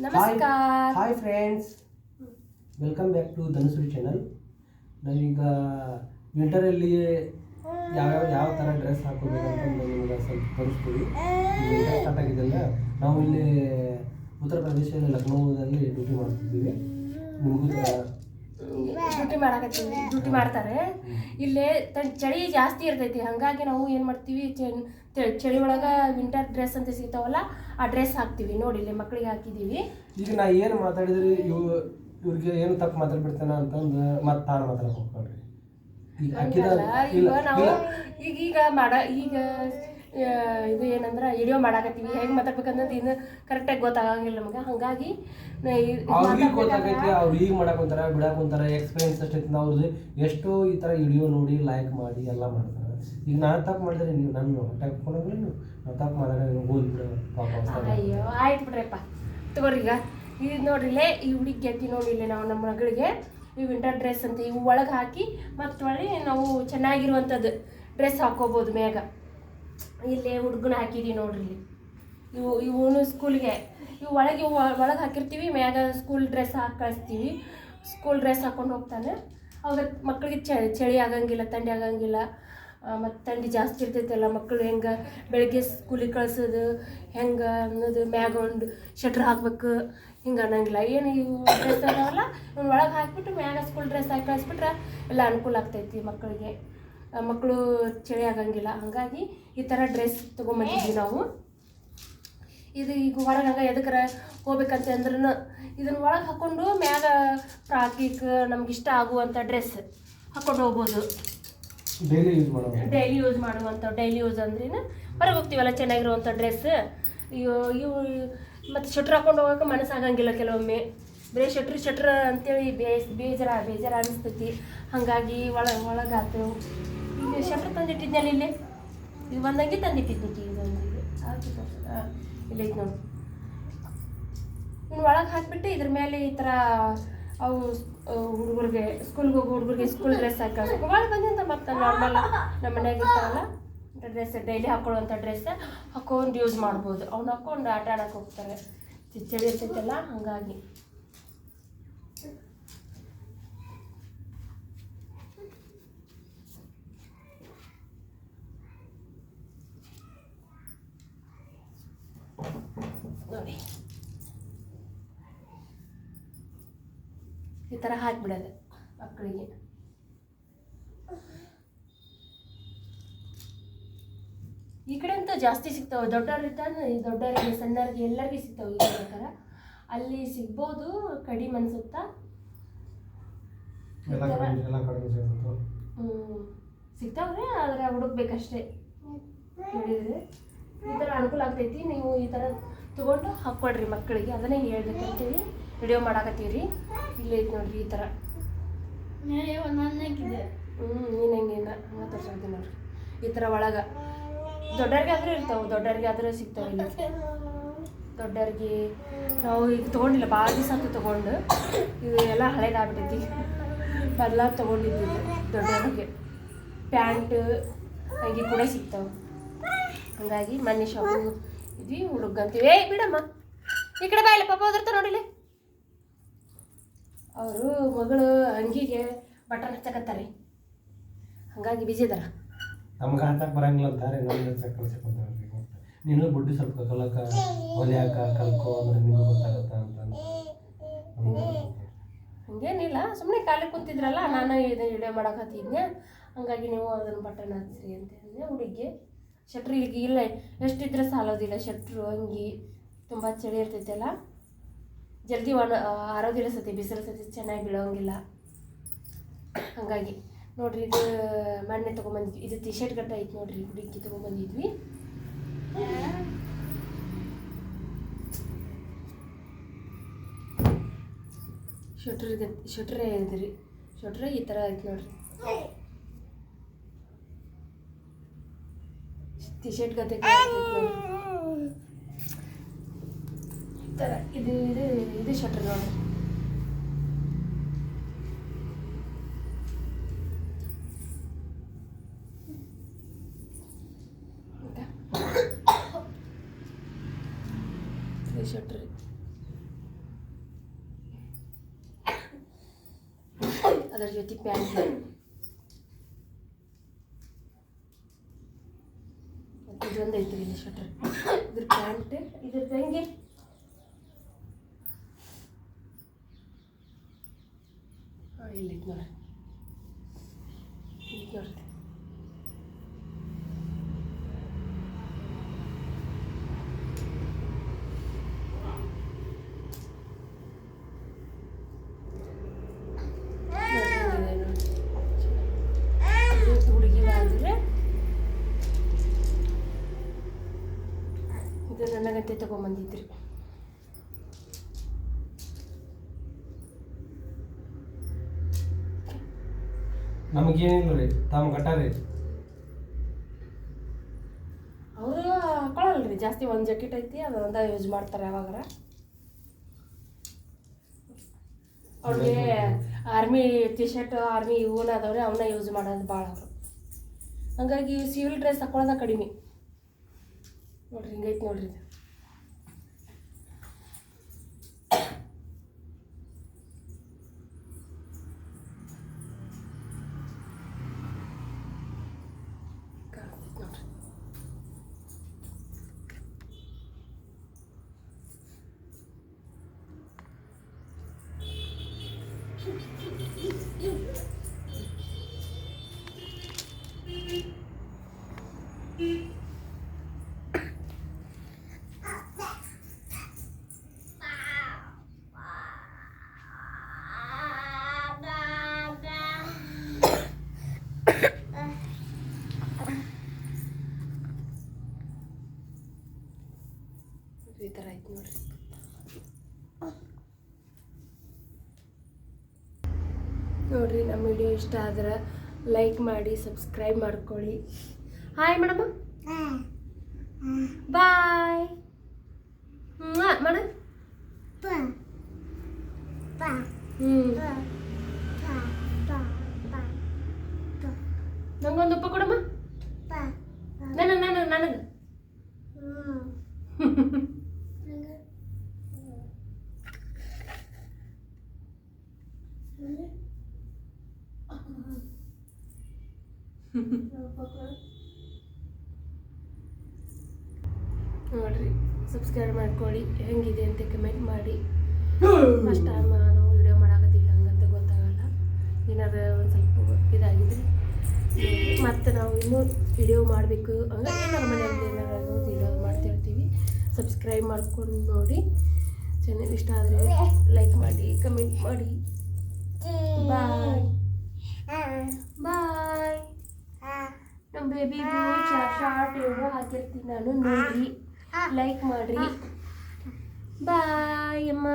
ನಮಸ್ಕಾರ. Hi friends, welcome back to Dhanushree channel. ನಾವೀಗ ವಿಂಟರಲ್ಲಿ ಯಾವ ಥರ ಡ್ರೆಸ್ ಹಾಕೋಬೇಕಂತ ನಿಮಗೆ ಸ್ವಲ್ಪ ತೋರಿಸ್ತೀವಿ. ವಿಂಟರ್ ಸ್ಟಾರ್ಟ್ ಆಗಿದೆ ಅಂದರೆ ನಾವು ಇಲ್ಲಿ ಉತ್ತರ ಪ್ರದೇಶದಲ್ಲಿ ಲಕ್ನೋದಲ್ಲಿ ಡ್ಯೂಟಿ ಮಾಡ್ತಿದ್ದೀವಿ. ನಿಮಗೂ ಡ್ಯೂಟಿ ಮಾಡ್ತಾರೆ. ಇಲ್ಲೇ ಚಳಿ ಜಾಸ್ತಿ ಇರ್ತೈತಿ, ಹಾಗಾಗಿ ನಾವು ಏನು ಮಾಡ್ತೀವಿ, ಚಳಿ ಒಳಗೆ ವಿಂಟರ್ ಡ್ರೆಸ್ ಅಂತ ಸಿಗ್ತಾವಲ್ಲ, ಆ ಡ್ರೆಸ್ ಹಾಕ್ತೀವಿ. ನೋಡಿ ಇಲ್ಲಿ ಮಕ್ಕಳಿಗೆ ಹಾಕಿದ್ದೀವಿ. ಈಗ ನಾ ಏನು ಮಾತಾಡಿದ್ರಿ ಇವ್ರಿಗೆ ಏನು ತಪ್ಪು ಮಾತಾಡ್ಬಿಡ್ತಾನ ಅಂತಂದು ಮತ್ತೆ ತಾನು ಮಾತಾಡಕ್ಕೆ ಹೋಗ್ಕೊಳ್ರಿ. ಈಗ ಇದು ಏನಂದ್ರೆ ವಿಡಿಯೋ ಮಾಡಾಕತ್ತೀವಿ, ಹೆಂಗೆ ಮಾತಾಡ್ಬೇಕಂದ್ರೆ ಇನ್ನು ಕರೆಕ್ಟಾಗಿ ಗೊತ್ತಾಗಂಗಿಲ್ಲ ನಮ್ಗೆ. ಹಾಗಾಗಿ ಅವ್ರಿಗೆ ಗೊತ್ತಾಗೈತಿ, ಅವ್ರು ಈಗ ಮಾಡಾಕೊಂತಾರ ಬಿಡಾಕೊಂತಾರ, ಎಕ್ಸ್ಪೀರಿಯನ್ಸ್ ಅಷ್ಟೈತಿ. ಅವ್ರದ್ದು ಎಷ್ಟೋ ಈ ಥರ ವಿಡಿಯೋ ನೋಡಿ ಲೈಕ್ ಮಾಡಿ ಎಲ್ಲ ಮಾಡ್ತಾರೆ. ಈಗ ನಾನು ತಪ್ಪು ಮಾಡಿದ್ರೆ ನೀವು ನನ್ನ ಅಟ್ಯಾಕ್ ಕೊಡೋಂಗಿಲ್ಲ. ನಾವು ತಪ್ಪು ಮಾಡಿದ್ರೆ ನೀವು ಹೋಗ್ಬಿಡ ಪಾಪ. ಅಯ್ಯೋ ಆಯ್ತು ಬಿಡ್ರಪ್ಪ, ತಗೋರಿ. ಈಗ ಇದು ನೋಡ್ರಿಲ್ಲೇ ಈ ಹುಡುಗಿ ಗೆದ್ದಿ ನೋಡಿಲ್ಲೇ ನಾವು ನಮ್ಮ ಮಗಳಿಗೆ ಈ ವಿಂಟರ್ ಡ್ರೆಸ್ ಅಂತ ಇವು ಒಳಗೆ ಹಾಕಿ ಮತ್ತು ಒಳ್ಳೆ ನಾವು ಚೆನ್ನಾಗಿರುವಂಥದ್ದು ಡ್ರೆಸ್ ಹಾಕೋಬೋದು ಮ್ಯಾಗ. ಇಲ್ಲೇ ಹುಡುಗನ ಹಾಕಿದ್ದೀವಿ ನೋಡ್ರಿ. ಇವನು ಸ್ಕೂಲ್ಗೆ ಒಳಗೆ ಹಾಕಿರ್ತೀವಿ, ಮ್ಯಾಗ ಸ್ಕೂಲ್ ಡ್ರೆಸ್ ಹಾಕಿ ಕಳಿಸ್ತೀವಿ. ಸ್ಕೂಲ್ ಡ್ರೆಸ್ ಹಾಕ್ಕೊಂಡು ಹೋಗ್ತಾನೆ. ಅವಾಗ ಮಕ್ಕಳಿಗೆ ಚಳಿ ಆಗಂಗಿಲ್ಲ, ಥಂಡಿ ಆಗಂಗಿಲ್ಲ. ಮತ್ತು ಥಂಡಿ ಜಾಸ್ತಿ ಇರ್ತೈತಲ್ಲ, ಮಕ್ಕಳು ಹೆಂಗೆ ಬೆಳಗ್ಗೆ ಸ್ಕೂಲಿಗೆ ಕಳ್ಸೋದು ಹೆಂಗೆ ಅನ್ನೋದು, ಮ್ಯಾಗ ಒಂದು ಶಟ್ರ್ ಹಾಕ್ಬೇಕು ಹಿಂಗೆ ಅನ್ನಂಗಿಲ್ಲ. ಏನು ಇವು ಡ್ರೆಸ್ ಅದಾವಲ್ಲ ಇವ್ನು ಒಳಗೆ ಹಾಕಿಬಿಟ್ಟು ಮ್ಯಾಗ ಸ್ಕೂಲ್ ಡ್ರೆಸ್ ಹಾಕಿ ಕಳಿಸ್ಬಿಟ್ರೆ ಎಲ್ಲ ಅನುಕೂಲ ಆಗ್ತೈತಿ ಮಕ್ಕಳಿಗೆ. ಮಕ್ಕಳು ಚಳಿ ಆಗಂಗಿಲ್ಲ. ಹಾಗಾಗಿ ಈ ಥರ ಡ್ರೆಸ್ ತೊಗೊಂಬಂದಿದ್ವಿ ನಾವು. ಇದು ಈಗ ಹೊರಗೆ ಹಂಗೆ ಎದಕ್ಕಾರ ಹೋಗ್ಬೇಕಂತ ಅಂದ್ರೂ ಇದನ್ನು ಒಳಗೆ ಹಾಕ್ಕೊಂಡು ಮ್ಯಾಗ ಫ್ರಾಕಿಕ್ ನಮ್ಗೆ ಇಷ್ಟ ಆಗುವಂಥ ಡ್ರೆಸ್ ಹಾಕ್ಕೊಂಡು ಹೋಗ್ಬೋದು. ಡೈಲಿ ಯೂಸ್ ಮಾಡುವಂಥ, ಡೈಲಿ ಯೂಸ್ ಅಂದ್ರೇನು ಹೊರಗೆ ಹೋಗ್ತೀವಲ್ಲ ಚೆನ್ನಾಗಿರುವಂಥ ಡ್ರೆಸ್. ಇವು ಮತ್ತು ಶಟ್ರ್ ಹಾಕ್ಕೊಂಡು ಹೋಗೋಕೆ ಮನಸ್ಸಾಗಂಗಿಲ್ಲ ಕೆಲವೊಮ್ಮೆ. ಬರೀ ಶಟ್ರ್ ಅಂತೇಳಿ ಬೇಜಾರ ಅನಿಸ್ತೈತಿ. ಹಾಗಾಗಿ ಒಳಗಾತು ಈಗ ಶಟ್ರ್ ತಂದಿಟ್ಟಿದ್ನಲ್ಲಿ ಇಲ್ಲೇ ಇದು ಬಂದಂಗೆ ತಂದಿಟ್ಟಿದ್ದು ಇದೊಂದಿಗೆ ಇಲ್ಲ ಐತೆ ನೋಡಿ. ಇನ್ನು ಒಳಗೆ ಹಾಕಿಬಿಟ್ಟು ಇದ್ರ ಮೇಲೆ ಈ ಥರ ಅವು ಹುಡುಗರಿಗೆ ಸ್ಕೂಲ್ಗೆ ಹೋಗೋ ಹುಡುಗರಿಗೆ ಸ್ಕೂಲ್ ಡ್ರೆಸ್ ಹಾಕಿ ಕಳ್ಸ್ಬೇಕು. ಒಳಗೆ ಬಂದಿಂದ ಮತ್ತು ನಾರ್ಮಲ್ ನಮ್ಮ ಮನೆಯಾಗ ಇರ್ತಾವಲ್ಲ ಡ್ರೆಸ್, ಡೈಲಿ ಹಾಕೊಳ್ಳುವಂಥ ಡ್ರೆಸ್ ಹಾಕೊಂಡು ಯೂಸ್ ಮಾಡ್ಬೋದು. ಅವ್ನು ಹಾಕ್ಕೊಂಡು ಆಟ ಆಡೋಕೆ ಹೋಗ್ತಾರೆ, ಚಳಿ ಇರ್ತೈತಲ್ಲ ಹಾಗಾಗಿ. ನೋಡಿ ಈ ಥರ ಹಾಕಿಬಿಡೋದು ಮಕ್ಕಳಿಗೆ. ಈ ಕಡೆ ಅಂತೂ ಜಾಸ್ತಿ ಸಿಗ್ತಾವೆ. ದೊಡ್ಡವರಿಗೆ ಸಣ್ಣವ್ರಿಗೆ ಎಲ್ಲರಿಗೂ ಸಿಗ್ತಾವೆ ಈ ಪ್ರಕಾರ. ಅಲ್ಲಿ ಸಿಗ್ಬೋದು, ಕಡಿಮೆ ಅನ್ಸುತ್ತಾ. ಸಿಗ್ತಾವ್ರೆ, ಆದರೆ ಹುಡುಕ್ಬೇಕಷ್ಟೇ. ಹೇಳಿದ್ರೆ ಈ ಥರ ಅನುಕೂಲ ಆಗ್ತೈತಿ. ನೀವು ಈ ಥರ ತೊಗೊಂಡು ಹಾಕ್ಕೊಡ್ರಿ ಮಕ್ಕಳಿಗೆ. ಅದನ್ನೇ ಹೇಳ್ಬೇಕಂತೇಳಿ ವಿಡಿಯೋ ಮಾಡಾಕತ್ತೀವಿ. ಇಲ್ಲೇ ಐತೆ ನೋಡ್ರಿ ಈ ಥರ. ನೀನು ಹೆಂಗೇನ ಹಂಗೆ ತೋರಿಸ್ತೀನಿ ನೋಡ್ರಿ. ಈ ಥರ ಒಳಗೆ ದೊಡ್ಡವ್ರಿಗೆ ಆದರೂ ಇರ್ತಾವೆ, ದೊಡ್ಡವ್ರಿಗೆ ಆದರೂ ಸಿಗ್ತಾವೆ. ಇಲ್ಲಿ ದೊಡ್ಡವ್ರಿಗೆ ನಾವು ಈಗ ತೊಗೊಂಡಿಲ್ಲ, ಭಾಳ ದಿವಸ ಅಂತೂ ತೊಗೊಂಡು. ಇದು ಎಲ್ಲ ಹಳೇದಾಗ್ಬಿಟ್ಟೈತಿ. ಬದಲ ತೊಗೊಂಡಿದ್ದೀವಿ. ದೊಡ್ಡವ್ರಿಗೆ ಪ್ಯಾಂಟ್ ಅಂಗಿ ಕೂಡ ಸಿಗ್ತಾವೆ. ಹಾಗಾಗಿ ಮೊನ್ನೆ ಶಾಪಿಂಗ್ ಇದ್ವಿ, ಹುಡುಗಂತೀವಿ. ಬಿಡಮ್ಮ ಈ ಕಡೆ ಬಾಯಿಲ್ಲ, ಪಾಪ ಹೋದಿರ್ತ ನೋಡಿಲಿ. ಅವರು ಮಗಳು ಅಂಗಿಗೆ ಬಟನ್ ಹಚ್ಚಕತ್ತಾರೆ, ಹಾಗಾಗಿ ಬಿಜಿ ಇದಾರ. ನಮ್ಗೆ ಹಾಕಕ್ಕೆ ಬರಂಗಿಲ್ಲ ಅಂತಾರೆ. ನೀನು ಬುಡ್ಡಿ ಸ್ವಲ್ಪ ಕಲಕ ಹೊಲಿಯಾಕ ಕಲ್ಕೋ ಅಂದ್ರೆ ನಿಮಗೂ ಗೊತ್ತಾಗತ್ತ ಅಂತ. ಹಂಗೇನಿಲ್ಲ, ಸುಮ್ಮನೆ ಖಾಲಿ ಕುಂತಿದ್ರಲ್ಲ, ನಾನು ಇದನ್ನು ವಿಡಿಯೋ ಮಾಡಕತ್ತಿದ್ದೆ. ಹಾಗಾಗಿ ನೀವು ಅದನ್ನು ಬಟನ್ ಹಚ್ಚಿರಿ ಅಂತ ಹೇಳಿದೆ. ಹುಡುಗಿ ಶಟ್ರು ಈಗ ಇಲ್ಲ, ಎಷ್ಟಿದ್ರೆ ಸಾಲೋದಿಲ್ಲ. ಶಟ್ರು ಅಂಗಿ ತುಂಬ ಚಳಿ ಇರ್ತೈತಲ್ಲ, ಜಲ್ದಿ ಆರೋದಿಲ್ಲ ಸತಿ, ಬಿಸಿಲು ಸತಿ ಚೆನ್ನಾಗಿ ಬೀಳೋಂಗಿಲ್ಲ. ಹಾಗಾಗಿ ನೋಡ್ರಿ, ಇದು ಮೊನ್ನೆ ತೊಗೊಂಬಂದಿದ್ವಿ. ಇದು ಟಿ ಶರ್ಟ್ ಗಟ್ಟ ಐತಿ ನೋಡ್ರಿ, ಹುಡುಗಿ ತೊಗೊಂಬಂದಿದ್ವಿ. ಶಟ್ರೇ ಇದ್ರಿ, ಶಟ್ರೇ ಈ ಥರ ಐತಿ ನೋಡ್ರಿ. ಟಿ ಶರ್ಟ್ ಗತೆ ಈ ಥರ ಇದು ಶಟ್ರ್ ನೋಡ್ರಿ. ಶಟ್ರಿ ಅದರ ಜೊತೆ ಪ್ಯಾಂಟ್ ಇದೊಂದು ಐತ್ರಿ ಇಲ್ಲಿ ಶರ್ಟರ್ ಇದ್ರ ಪ್ಯಾಂಟ್ ಇದ್ರದ್ದು ಹೆಂಗೆ ಇಲ್ಲಿ ನೋಡ್ರಿ ಇಲ್ಲಿ ನೋಡ್ರಿ ಹುಡುಗಿ ಆದರೆ ಇದು ನನಗಂತೆ ತಗೊಂಬಂದಿದ್ರಿ ನಮಗೇನಿಲ್ಲ ರೀ ತಾವು ಕಟ್ಟಾರಿ ಅವರು ಹಾಕೊಳ್ಳಲ್ರಿ ಜಾಸ್ತಿ ಒಂದು ಜಾಕೆಟ್ ಐತಿ ಅದು ಒಂದ ಯೂಸ್ ಮಾಡ್ತಾರೆ ಯಾವಾಗಾರ ಅವ್ರಿಗೆ ಆರ್ಮಿ ಟಿ ಶರ್ಟ್ ಆರ್ಮಿ ಇವನ್ ಅದಾವ್ರೆ ಅವನ್ನ ಯೂಸ್ ಮಾಡೋದು ಭಾಳ ಅವರು ಹಂಗಾಗಿ ಸಿವಿಲ್ ಡ್ರೆಸ್ ಹಾಕೊಳ್ಳೋದ ಕಡಿಮೆ ನೋಡ್ರಿ ಹಿಂಗೈತಿ ನೋಡ್ರಿ ಇದು ಈ ಥರ ಐತೆ ನೋಡ್ರಿ ನೋಡ್ರಿ ನಮ್ಮ ವಿಡಿಯೋ ಇಷ್ಟ ಆದ್ರೆ ಲೈಕ್ ಮಾಡಿ ಸಬ್ಸ್ಕ್ರೈಬ್ ಮಾಡ್ಕೊಳ್ಳಿ ಹಾಯ್ ಮೇಡಮ್ ಬಾಯ್ ಮೇಡಮ್ ನಂಗೊಂದು ಉಪ್ಪ ಕೊಡಮ್ಮ ನನಗೆ ನೋಡ್ರಿ ಸಬ್ಸ್ಕ್ರೈಬ್ ಮಾಡ್ಕೊಳ್ಳಿ ಹೆಂಗಿದೆ ಅಂತ ಕಮೆಂಟ್ ಮಾಡಿ ಫಸ್ಟ್ ಟೈಮ್ ನಾವು ವಿಡಿಯೋ ಮಾಡಾಕತ್ತೀವಿ ಹಂಗಂತ ಗೊತ್ತಾಗಲ್ಲ ಏನಾದ್ರು ಒಂದು ಸ್ವಲ್ಪ ಇದಾಗಿದ್ರೆ ಮತ್ತು ನಾವು ಇನ್ನೂ ವಿಡಿಯೋ ಮಾಡಬೇಕು ಹಂಗಾಗಿ ನಮ್ಮ ಮನೆಯಲ್ಲಿ ಏನಾದ್ರು ವಿಡಿಯೋ ಮಾಡ್ತಿರ್ತೀವಿ ಸಬ್ಸ್ಕ್ರೈಬ್ ಮಾಡ್ಕೊಂಡು ನೋಡಿ ಚೆನ್ನಾಗಿ ಇಷ್ಟ ಆದರೆ ಲೈಕ್ ಮಾಡಿ ಕಮೆಂಟ್ ಮಾಡಿ ಬಾಯ್ ಬಾಯ್ ನಮ್ಮ ಬೇಬಿಗೂ ಶಾರ್ಟ್ ವಿಡಿಯೋ ಹಾಕಿರ್ತೀನಿ ನಾನು ನೋಡಿ ಲೈಕ್ ಮಾಡಿರಿ ಬಾಯ್ ಅಮ್ಮ